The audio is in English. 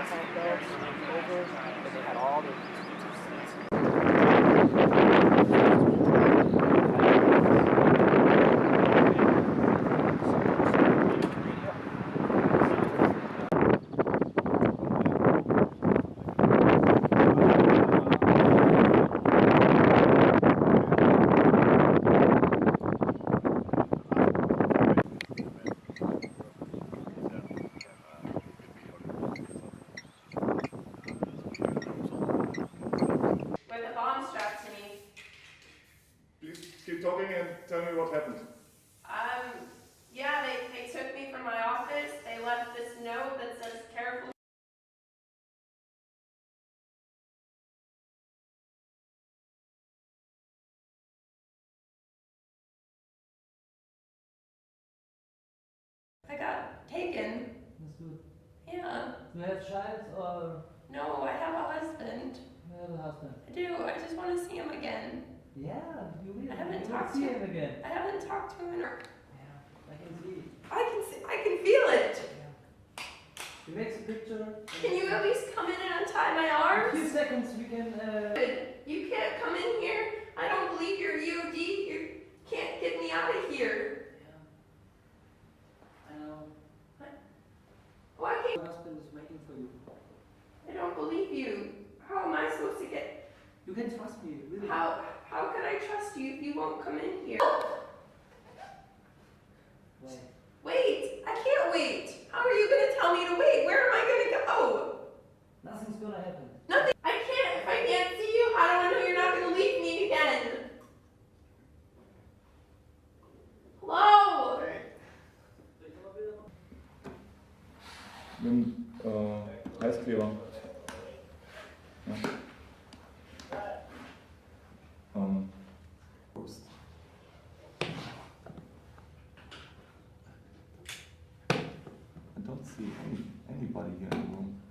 hot dogs over, and they had all their with a bomb strapped to me. Please keep talking and tell me what happened. Yeah, they took me from my office. They left this note that says, "Careful." I got taken. That's good. Yeah. Do you have child or? No, I have a husband. You have a husband. I do. I just want to see him again. Yeah, you will. I haven't You talked will to see him again. I haven't talked to him in a... Yeah, I can see it. I can feel it. Yeah. You make a picture. Can you at least come in and untie my In a arms? few seconds we can. You can't come in here. I don't believe you're EOD. You can't get me out of here. Yeah. I know. Why can't... Your husband is waiting for you. I don't believe you. How am I supposed to get... You can trust me, really. How can I trust you if you won't come in here? Wait. Wait! I can't wait! How are you going to tell me to wait? Where am I going to go? Nothing's gonna happen. Nothing. I can't. If I can't see you, how do I know you're not going to leave me again? Hello? Heißkleber. Ja. Oops. I don't see anybody here in the room.